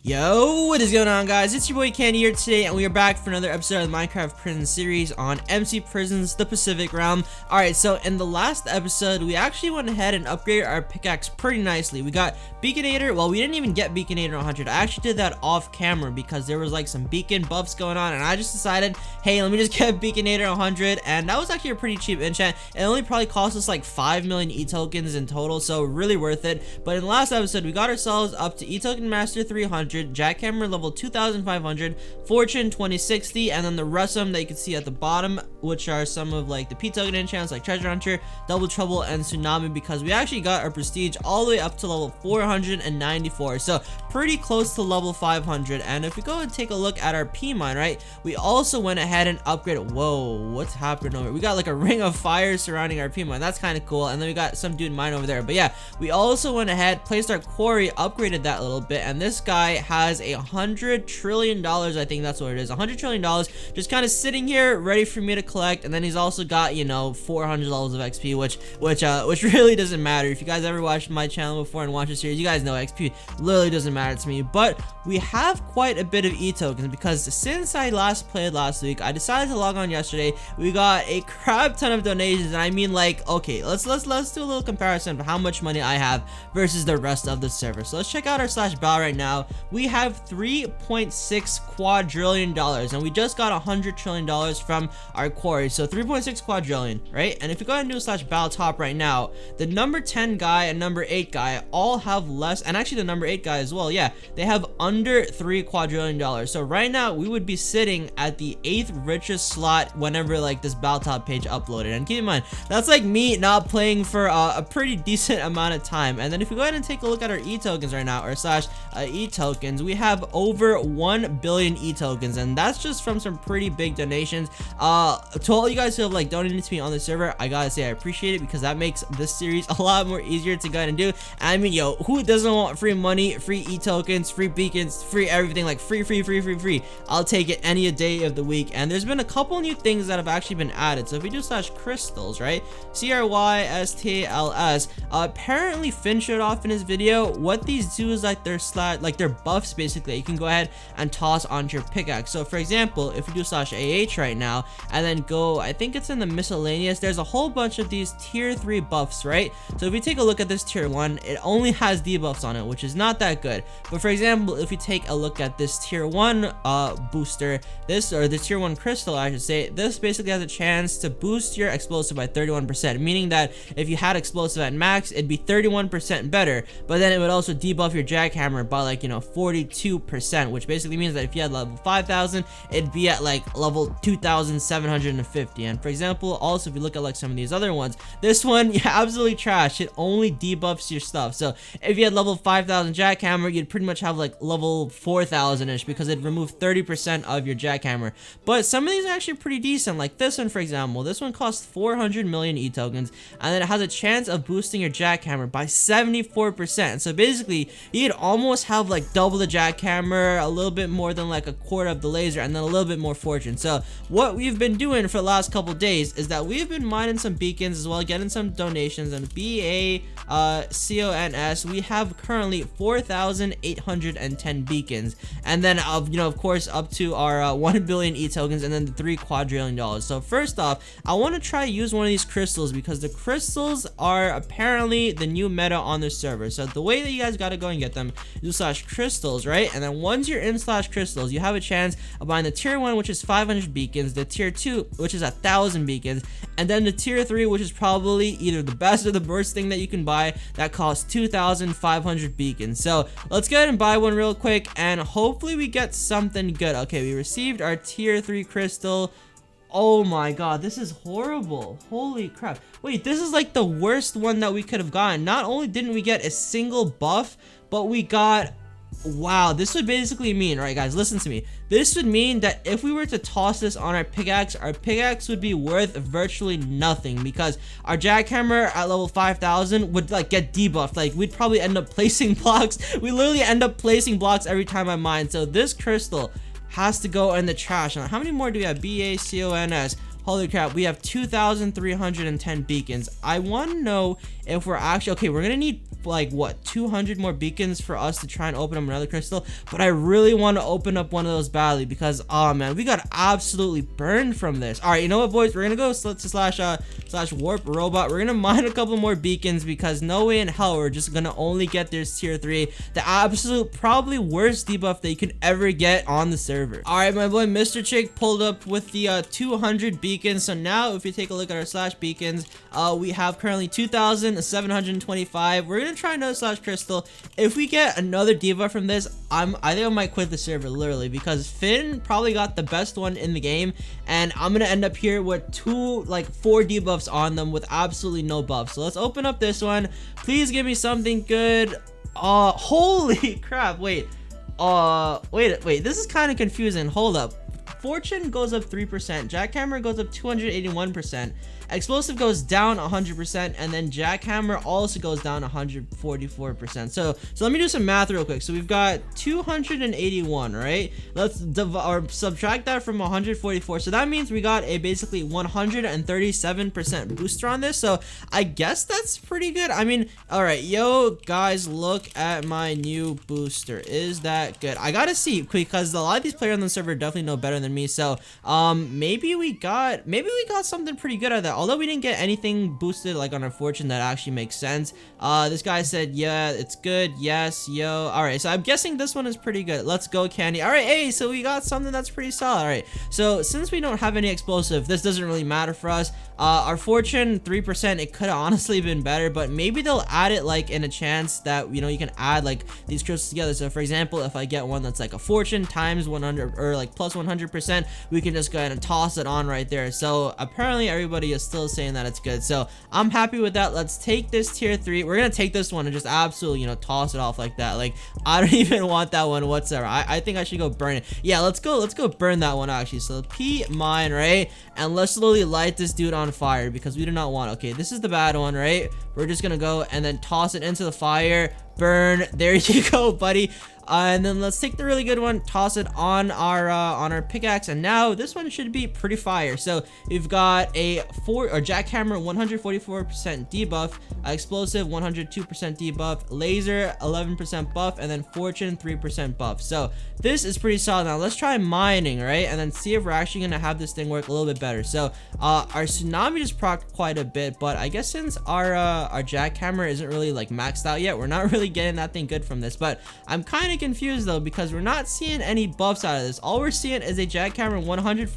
Yo, what is going on, guys? It's your boy Candy here today, and we are back for another episode of the Minecraft Prison series on mcprison's The Pacific Realm. Alright, so in the last episode, we actually went ahead and upgraded our pickaxe pretty nicely. We got Beaconator. Well, we didn't even get Beaconator 100. I actually did that off camera because there was like some beacon buffs going on, and I just decided, hey, let me just get Beaconator 100, and that was actually a pretty cheap enchant. It only probably cost us like 5 million E-tokens in total, so really worth it. But in the last episode, we got ourselves up to E-token master 300, jackhammer level 2500, fortune 2060, and then the rest of them that you can see at the bottom, which are some of like the P-token enchants like treasure hunter, double trouble, and tsunami, because we actually got our prestige all the way up to level 494, so pretty close to level 500. And if we go and take a look at our P mine, right, we also went ahead and upgraded. Whoa, what's happening over here? We got like a ring of fire surrounding our P mine. That's kind of cool. And then we got some dude mine over there. But yeah, we also went ahead, placed our quarry, upgraded that a little bit, and this guy has $100 trillion. I think that's what it is, $100 trillion, just kind of sitting here ready for me to collect. And then he's also got, you know, 400 levels of XP, which really doesn't matter. If you guys ever watched my channel before and watched the series, you guys know XP literally doesn't matter to me. But we have quite a bit of E-tokens, because since I last played last week, I decided to log on yesterday. We got a crap ton of donations, and I mean, like, okay, let's do a little comparison of how much money I have versus the rest of the server. So let's check out our /bal right now. We have $3.6 quadrillion, and we just got $100 trillion from our quarry. So 3.6 quadrillion, right? And if you go ahead and do a /bal top right now, the number 10 guy and number 8 guy all have less, and actually the number 8 guy as well, yeah, they have under $3 quadrillion. So right now we would be sitting at the 8th richest slot whenever like this bal top page uploaded. And keep in mind, that's like me not playing for a pretty decent amount of time. And then if we go ahead and take a look at our E-tokens right now, or E-tokens, we have over 1 billion E-tokens, and that's just from some pretty big donations. To all you guys who have like donated to me on the server, I gotta say I appreciate it, because that makes this series a lot more easier to go ahead and do. I mean, yo, who doesn't want free money, free E-tokens, free beacons, free everything, like free. I'll take it any day of the week. And there's been a couple new things that have actually been added. So if we do /crystals, right, CRYSTLS, apparently Finn showed off in his video what these do is like they're buffs basically that you can go ahead and toss onto your pickaxe. So for example, if we do /AH right now and then go, I think it's in the miscellaneous, there's a whole bunch of these tier 3 buffs, right? So if we take a look at this tier 1, it only has debuffs on it, which is not that good. But for example, if we take a look at this tier 1 booster, the tier 1 crystal, I should say, this basically has a chance to boost your explosive by 31%, meaning that if you had explosive at max, it'd be 31% better, but then it would also debuff your jackhammer by like, you know, 42%, which basically means that if you had level 5000, it'd be at like level 2750. And for example, also if you look at like some of these other ones, this one, yeah, absolutely trash. It only debuffs your stuff. So if you had level 5000 jackhammer, you'd pretty much have like level 4000-ish, because it'd remove 30% of your jackhammer. But some of these are actually pretty decent, like this one for example. This one costs 400 million E-tokens, and then it has a chance of boosting your jackhammer by 74%. So basically you'd almost have like double the jackhammer, a little bit more than like a quarter of the laser, and then a little bit more fortune. So what we've been doing for the last couple days is that we've been mining some beacons as well, getting some donations. And BACONS, we have currently 4,810 beacons, and then you know, of course, up to our 1 billion E-tokens, and then the $3 quadrillion. So first off, I want to try use one of these crystals, because the crystals are apparently the new meta on the server. So the way that you guys got to go and get them is /crystals, right? And then once you're in /crystals, you have a chance of buying the tier 1, which is 500 beacons, the tier 2, which is 1,000 beacons, and then the tier 3, which is probably either the best or the worst thing that you can buy, that costs 2,500 beacons. So let's go ahead and buy one real quick, and hopefully we get something good. Okay, we received our tier 3 crystal. Oh my god, this is horrible. Holy crap. Wait, this is like the worst one that we could have gotten. Not only didn't we get a single buff, but we got... Wow, this would basically mean, right guys, listen to me. This would mean that if we were to toss this on our pickaxe would be worth virtually nothing, because our jackhammer at level 5000 would like get debuffed. Like we'd probably end up placing blocks. We literally end up placing blocks every time I mine. So this crystal has to go in the trash. Now, how many more do we have? BACONS. Holy crap, we have 2,310 beacons. I want to know if we're actually okay. We're gonna need like what, 200 more beacons for us to try and open up another crystal, but I really want to open up one of those badly because oh man, we got absolutely burned from this. All right, you know what, boys, we're gonna go to slash warp robot. We're gonna mine a couple more beacons because no way in hell we're just gonna only get this tier 3, the absolute probably worst debuff that you could ever get on the server. All right, my boy Mr. Chick pulled up with the 200 beacons. So now if you take a look at our slash beacons, we have currently 2,725. We're gonna try another slash crystal. If we get another debuff from this, I think I might quit the server literally, because Finn probably got the best one in the game, and I'm gonna end up here with 4 debuffs on them with absolutely no buffs. So let's open up this one. Please give me something good. Holy crap, wait, this is kind of confusing. Hold up. Fortune goes up 3%, jackhammer goes up 281%, explosive goes down 100%, and then jackhammer also goes down 144%. So let me do some math real quick. So we've got 281, right? Let's subtract that from 144. So that means we got a basically 137% booster on this. So I guess that's pretty good. I mean, all right, yo guys, look at my new booster. Is that good? I gotta see because a lot of these players on the server definitely know better than me. So maybe we got something pretty good at that. Although we didn't get anything boosted like on our fortune that actually makes sense. This guy said, yeah, it's good. Yes, yo. All right, so I'm guessing this one is pretty good. Let's go, Candy. All right, hey, so we got something that's pretty solid. All right, so since we don't have any explosive, this doesn't really matter for us. Our fortune 3%, it could have honestly been better, but maybe they'll add it like in a chance that, you know, you can add like these crystals together. So for example, if I get one that's like a fortune times 100 or like plus 100%, we can just go ahead and toss it on right there. So apparently everybody is still saying that it's good, so I'm happy with that. Let's take this tier 3. We're gonna take this one and just absolutely, you know, toss it off like that. Like I don't even want that one whatsoever. I think I should go burn it. Yeah, let's go burn that one actually. So P mine, right, and let's slowly light this dude on fire because we do not want. Okay, this is the bad one, right? We're just gonna go and then toss it into the fire. Burn. There you go, buddy. And then let's take the really good one, toss it on our pickaxe, and now this one should be pretty fire. So we've got a jackhammer 144% debuff, explosive 102% debuff, laser 11% buff, and then fortune 3% buff. So this is pretty solid. Now let's try mining, right, and then see if we're actually gonna have this thing work a little bit better. So our tsunami just procced quite a bit, but I guess since our jackhammer isn't really like maxed out yet, we're not really getting that thing good from this. But I'm kind of confused though because we're not seeing any buffs out of this. All we're seeing is a jackhammer 144%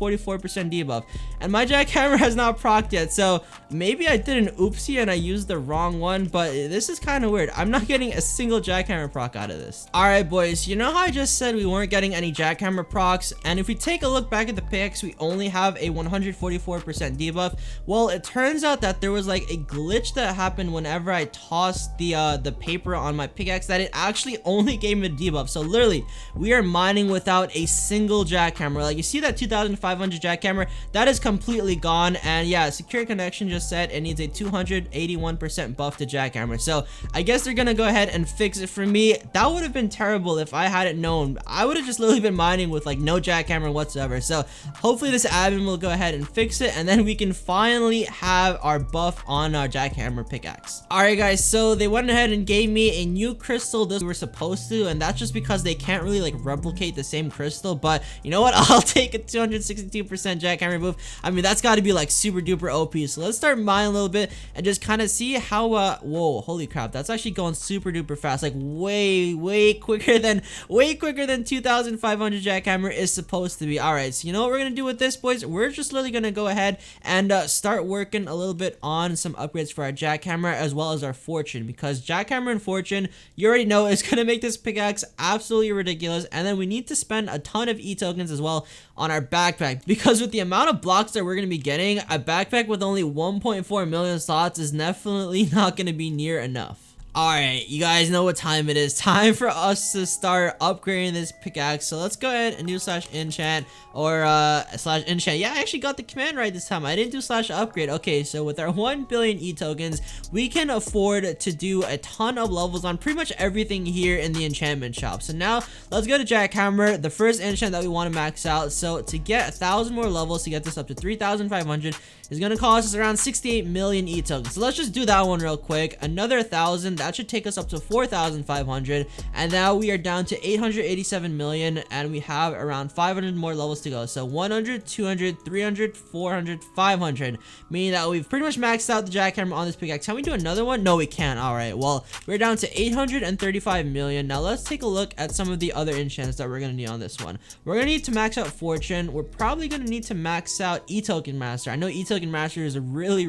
debuff, and my jackhammer has not procced yet. So maybe I did an oopsie and I used the wrong one, but this is kind of weird. I'm not getting a single jackhammer proc out of this. All right, boys, you know how I just said we weren't getting any jackhammer procs, and if we take a look back at the pickaxe, we only have a 144% debuff. Well, it turns out that there was like a glitch that happened whenever I tossed the paper on my pickaxe, that it actually only gave me a debuff. So literally we are mining without a single jackhammer. Like you see that 2,500 jackhammer, that is completely gone. And yeah, secure connection just said it needs a 281% buff to jackhammer. So I guess they're gonna go ahead and fix it for me. That would have been terrible if I hadn't known. I would have just literally been mining with like no jackhammer whatsoever. So hopefully this admin will go ahead and fix it, and then we can finally have our buff on our jackhammer pickaxe. All right, guys, so they went ahead and gave me a new crystal. This we were supposed to, and that's just because they can't really like replicate the same crystal. But you know what, I'll take a 262% jackhammer buff. I mean, that's got to be like super duper OP. So let's start mining a little bit and just kind of see how whoa, holy crap, that's actually going super duper fast, like way quicker than 2,500 jackhammer is supposed to be. All right, so you know what we're gonna do with this, boys? We're just literally gonna go ahead and start working a little bit on some upgrades for our jackhammer as well as our fortune, because jackhammer and fortune, you already know, is gonna make this pickaxe absolutely ridiculous. And then we need to spend a ton of e-tokens as well on our backpack, because with the amount of blocks that we're gonna be getting, a backpack with only 1.4 million slots is definitely not gonna be near enough. Alright, you guys know what time it is. Time for us to start upgrading this pickaxe. So let's go ahead and do /enchant or /enchant. Yeah, I actually got the command right this time. I didn't do /upgrade. Okay, so with our 1 billion e-tokens, we can afford to do a ton of levels on pretty much everything here in the enchantment shop. So now let's go to jackhammer, the first enchant that we want to max out. So to get 1,000 more levels to get this up to 3,500 is going to cost us around 68 million e-tokens. So let's just do that one real quick. Another 1,000. That should take us up to 4,500, and now we are down to 887 million, and we have around 500 more levels to go. So 100, 200, 300, 400, 500, meaning that we've pretty much maxed out the jackhammer on this pickaxe. Can we do another one? No, we can't. All right, well, we're down to 835 million. Now let's take a look at some of the other enchants that we're gonna need on this one. We're gonna need to max out fortune. We're probably gonna need to max out e-token master. I know e-token master is a really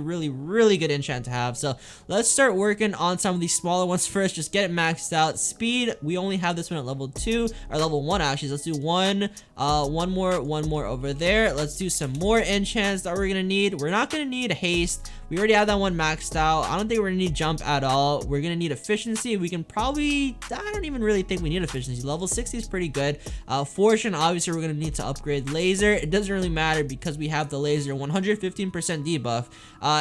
good enchant to have, so let's start working on some of these smaller ones first. Just get it maxed out. Speed, we only have this one at level 2 or level 1 actually. So let's do one more over there. Let's do some more enchants that we're gonna need. We're not gonna need haste. We already have that one maxed out. I don't think we're gonna need jump at all. We're gonna need efficiency. We can probably, I don't even really think we need efficiency. Level 60 is pretty good. Fortune, obviously we're gonna need to upgrade laser. It doesn't really matter because we have the laser 115% debuff.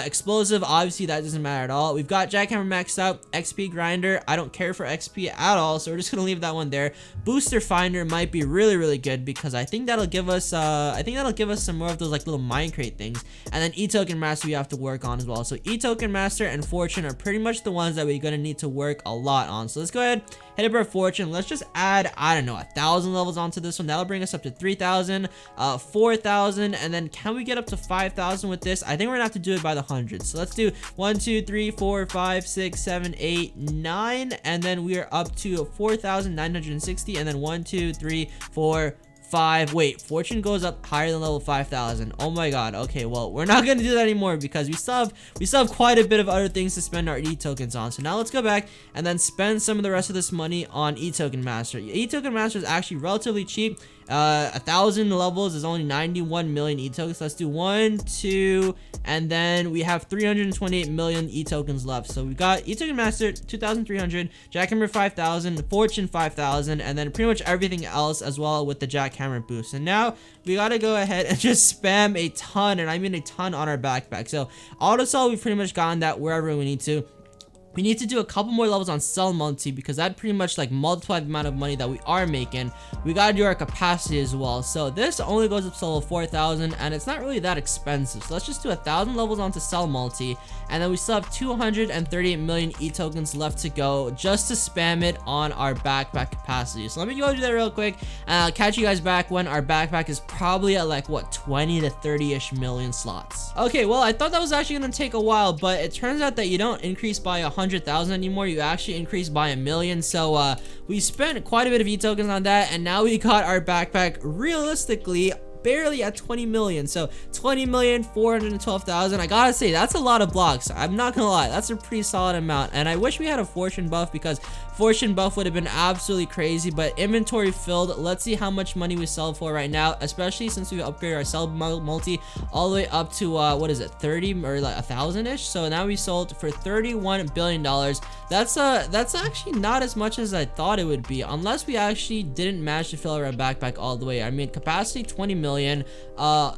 Explosive, obviously that doesn't matter at all. We've got jackhammer maxed out. XP grinder, I don't care for XP at all, so we're just gonna leave that one there. Booster finder might be really good because I think that'll give us some more of those like little mine crate things. And then e-token master we have to work on as well. So e-token master and fortune are pretty much the ones that we're gonna need to work a lot on. So let's go ahead, hit up our fortune. Let's just add, I don't know, 1,000 levels onto this one. That'll bring us up to 3,000, 4,000, and then can we get up to 5,000 with this? I think we're gonna have to do it by the hundreds. So let's do 1 2 3 4 5 6 7 8 9, and then we are up to 4,960, and then 1 2 3 4 5. Wait, fortune goes up higher than level 5,000. Oh my god. Okay, well, we're not gonna do that anymore because we still have quite a bit of other things to spend our e-tokens on. So now let's go back and then spend some of the rest of this money on e-token master. E-token master is actually relatively cheap. 1,000 levels is only 91 million e-tokens. Let's do 1 2, and then we have 328 million e-tokens left. So we've got e-token master 2,300, jackhammer 5,000, fortune 5,000, and then pretty much everything else as well with the jackhammer boost. And now we gotta go ahead and just spam a ton, and I mean a ton, on our backpack. So auto sell, we've pretty much gotten that wherever we need to. We need to do a couple more levels on sell multi because that pretty much like multiplied the amount of money that we are making. We gotta do our capacity as well. So this only goes up to level 4,000 and it's not really that expensive. So let's just do 1,000 levels onto sell multi, and then we still have 238 million e-tokens left to go just to spam it on our backpack capacity. So let me go do that real quick, and I'll catch you guys back when our backpack is probably at like what, 20 to 30-ish million slots. Okay, well, I thought that was actually gonna take a while, but it turns out that you don't increase by 100,000 anymore. You actually increase by 1 million. So we spent quite a bit of e-tokens on that, and now we got our backpack realistically barely at 20 million. So 20,412,000. I gotta say, that's a lot of blocks. I'm not gonna lie, that's a pretty solid amount, and I wish we had a fortune buff because fortune buff would have been absolutely crazy. But inventory filled. Let's see how much money we sell for right now, especially since we upgraded our sell multi all the way up to what is it, 30 or like 1,000-ish. So now we sold for $31 billion. That's actually not as much as I thought it would be, unless we actually didn't manage to fill our backpack all the way. I mean, capacity 20 million.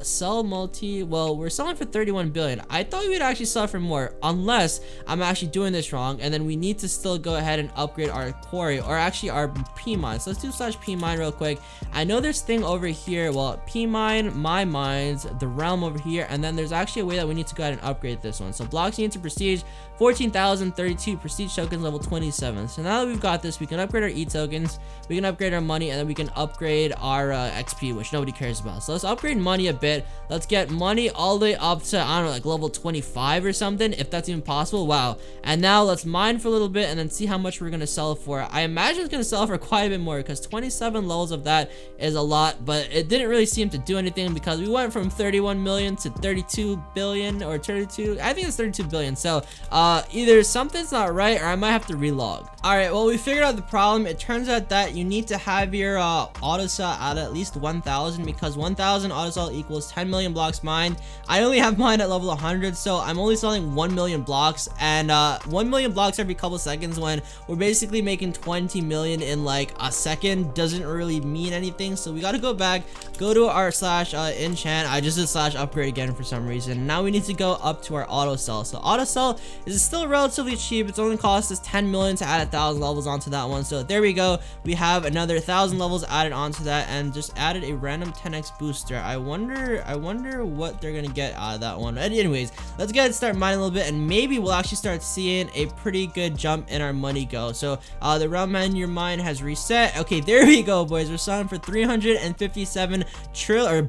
Sell multi, well, we're selling for 31 billion. I thought we would actually sell for more, unless I'm actually doing this wrong, and then we need to still go ahead and upgrade our quarry, or actually our P mine. So let's do /P mine real quick. I know there's thing over here, well, P mine, my mines, the realm over here, and then there's actually a way that we need to go ahead and upgrade this one. So blocks need to prestige 14,032 prestige tokens, level 27. So now that we've got this, we can upgrade our e-tokens, we can upgrade our money, and then we can upgrade our XP, which nobody cares about. So let's upgrade money a bit. Let's get money all the way up to, I don't know, like level 25 or something, if that's even possible. Wow. And now let's mine for a little bit and then see how much we're gonna sell for? I imagine it's gonna sell for quite a bit more because 27 levels of that is a lot, but it didn't really seem to do anything because we went from 31 million to 32 billion or 32. I think it's 32 billion. So either something's not right or I might have to relog. All right, well, we figured out the problem. It turns out that you need to have your auto sell at least 1,000 because 1,000 auto sell equals 10 million blocks mined. I only have mine at level 100, so I'm only selling 1 million blocks, and 1 million blocks every couple seconds when we're basically making 20 million in like a second doesn't really mean anything. So we got to go back, go to our slash enchant. I just did slash upgrade again for some reason. Now we need to go up to our auto sell. So auto sell is still relatively cheap. It's only cost us 10 million to add 1,000 levels onto that one. So there we go. We have another 1,000 levels added onto that and just added a random 10x booster. I wonder what they're gonna get out of that one. Anyways, let's go ahead and start mining a little bit, and maybe we'll actually start seeing a pretty good jump in our money go. So the round menu mine has reset. Okay, there we go, boys. We're selling for 357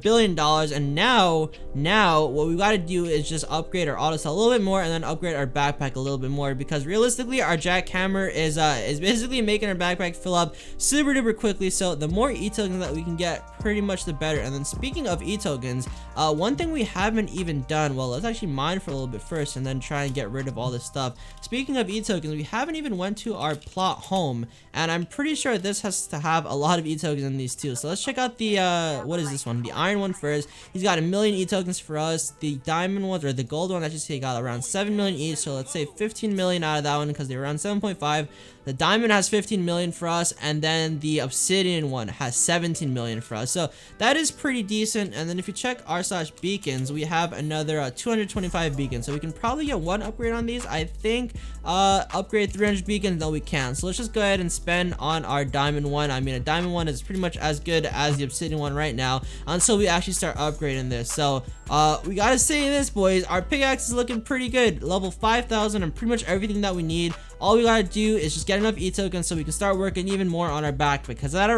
billion dollars, and now what we got to do is just upgrade our auto sell a little bit more and then upgrade our backpack a little bit more, because realistically our jackhammer is basically making our backpack fill up super duper quickly. So the more e-tokens that we can get, pretty much the better. And then speaking of e-tokens, one thing we haven't even done, well, let's actually mine for a little bit first and then try and get rid of all this stuff. Speaking of e-tokens, we haven't even went to our plot home, and I'm pretty sure this has to have a lot of e-tokens in these too. So let's check out the what is this one, the iron one first. He's got 1 million e-tokens for us. The diamond ones, or the gold one, I should say, got around 7 million each. So let's say 15 million out of that one because they're around 7.5. The diamond has 15 million for us, and then the obsidian one has 17 million for us. So that is pretty decent. And then if you check r slash beacons, we have another 225 beacons. So we can probably get one upgrade on these. I think upgrade 300 beacons, no we can. So let's just go ahead and spend on our diamond one. I mean, a diamond one is pretty much as good as the obsidian one right now until we actually start upgrading this. So we gotta say this, boys, our pickaxe is looking pretty good. Level 5,000 and pretty much everything that we need. All we gotta do is just get enough e-tokens so we can start working even more on our backpack, because at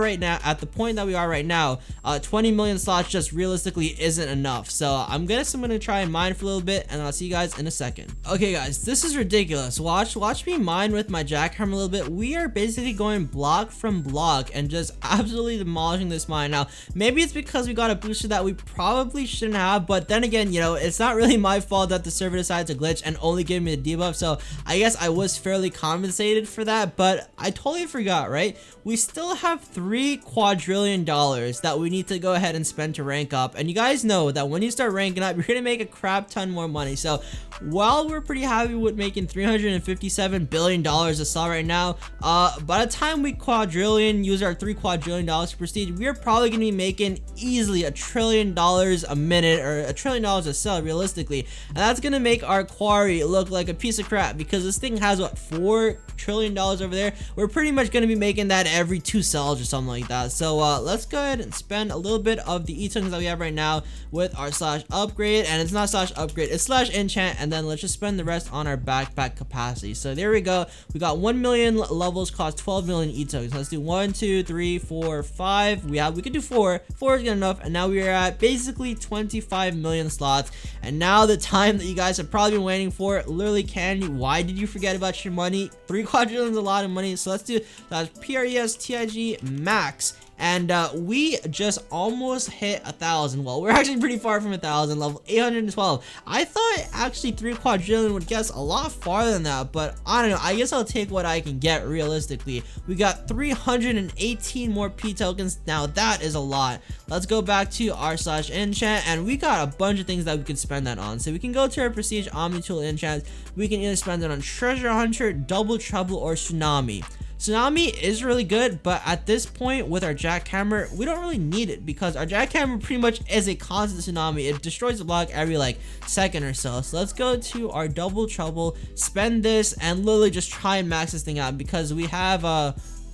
the point that we are right now, 20 million slots just realistically isn't enough. So I'm gonna try and mine for a little bit, and I'll see you guys in a second. Okay guys, this is ridiculous. Watch me mine with my jackhammer a little bit. We are basically going block from block and just absolutely demolishing this mine. Now maybe it's because we got a booster that we probably shouldn't have, but then again, you know, it's not really my fault that the server decided to glitch and only give me the debuff. So I guess I was fairly compensated for that, but I totally forgot, right? We still have $3 quadrillion that we need to go ahead and spend to rank up, and you guys know that when you start ranking up, you're gonna make a crap ton more money. So while we're pretty happy with making $357 billion to sell right now, by the time we use our $3 quadrillion to prestige, we're probably gonna be making easily $1 trillion a minute, or $1 trillion a sell realistically, and that's gonna make our quarry look like a piece of crap, because this thing has what, $4 trillion over there. We're pretty much gonna be making that every 2 cells or something like that. So let's go ahead and spend a little bit of the e-tokens that we have right now with our slash upgrade, and it's not slash upgrade, it's slash enchant, and then let's just spend the rest on our backpack capacity. So there we go. We got 1 million levels, cost 12 million e-tokens. Let's do 1 2 3 4 5. We could do 4 is good enough, and now we are at basically 25 million slots. And now the time that you guys have probably been waiting for, literally, Candy, why did you forget about your money? 3 quadrillion is a lot of money. So let's do PRESTIG max, and we just almost hit 1,000. Well, we're actually pretty far from 1,000, level 812. I thought actually 3 quadrillion would get us a lot farther than that, but I don't know, I guess I'll take what I can get realistically. We got 318 more P tokens. Now that is a lot. Let's go back to r slash enchant, and we got a bunch of things that we could spend that on. So we can go to our prestige omni tool enchant. We can either spend it on treasure hunter, double trouble, or tsunami. Tsunami is really good, but at this point with our jackhammer, we don't really need it, because our jackhammer pretty much is a constant tsunami. It destroys the block every like second or so. So let's go to our double trouble, spend this, and literally just try and max this thing out, because we have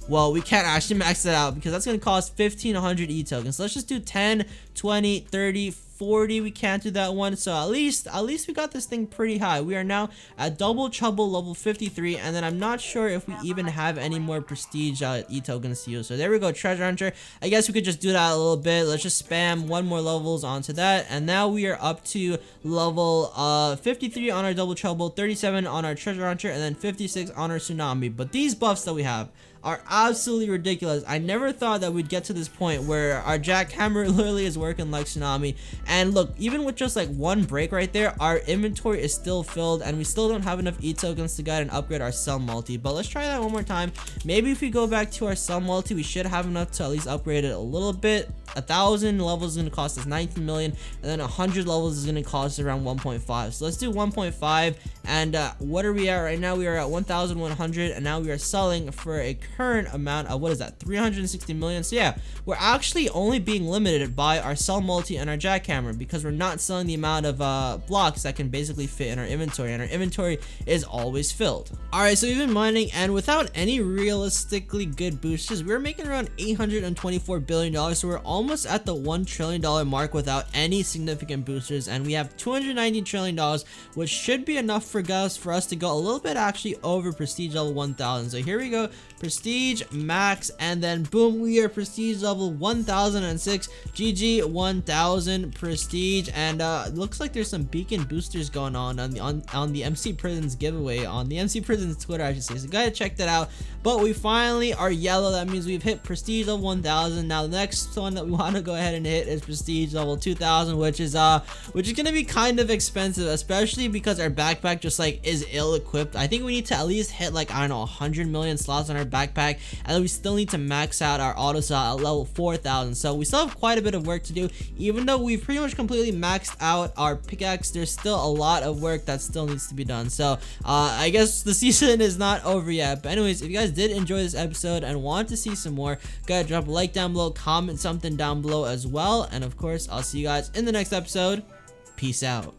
well, we can't actually max it out because that's going to cost 1,500 e-tokens. So let's just do 10, 20, 30, 40, we can't do that one. So at least we got this thing pretty high. We are now at double trouble level 53, and then I'm not sure if we even have any more prestige e-tokens to use. So there we go, treasure hunter. I guess we could just do that a little bit. Let's just spam one more levels onto that, and now we are up to level 53 on our double trouble, 37 on our treasure hunter, and then 56 on our tsunami. But these buffs that we have are absolutely ridiculous. I never thought that we'd get to this point where our jackhammer literally is working like tsunami. And look, even with just like one break right there, our inventory is still filled, and we still don't have enough e-tokens to go ahead and upgrade our cell multi. But let's try that one more time. Maybe if we go back to our cell multi, we should have enough to at least upgrade it a little bit. 1,000 levels is going to cost us 19 million, and then 100 levels is going to cost around 1.5. So let's do 1.5. And what are we at right now? We are at 1,100, and now we are selling for a current amount of, what is that, 360 million. So yeah, we're actually only being limited by our cell multi and our jackhammer, because we're not selling the amount of blocks that can basically fit in our inventory, and our inventory is always filled. Alright, so we've been mining, and without any realistically good boosters, we're making around $824 billion. So we're almost at the $1 trillion mark without any significant boosters, and we have $290 trillion, which should be enough for us to go a little bit actually over prestige level 1000. So here we go, prestige max, and then boom, we are prestige level 1006. GG 1000 prestige. And looks like there's some beacon boosters going on the MC Prisons giveaway on the MC Prisons Twitter, I should say. So go ahead and check that out. But we finally are yellow. That means we've hit prestige level 1000. Now the next one that we want to go ahead and hit is prestige level 2000, which is gonna be kind of expensive, especially because our backpack just like is ill equipped. I think we need to at least hit like, I don't know, 100 million slots on our backpack, and then we still need to max out our auto slot at level 4000. So we still have quite a bit of work to do. Even though we've pretty much completely maxed out our pickaxe, there's still a lot of work that still needs to be done. So I guess the season is not over yet. But anyways, if you guys did enjoy this episode and want to see some more, go ahead, drop a like down below, comment something down below as well, and of course I'll see you guys in the next episode. Peace out.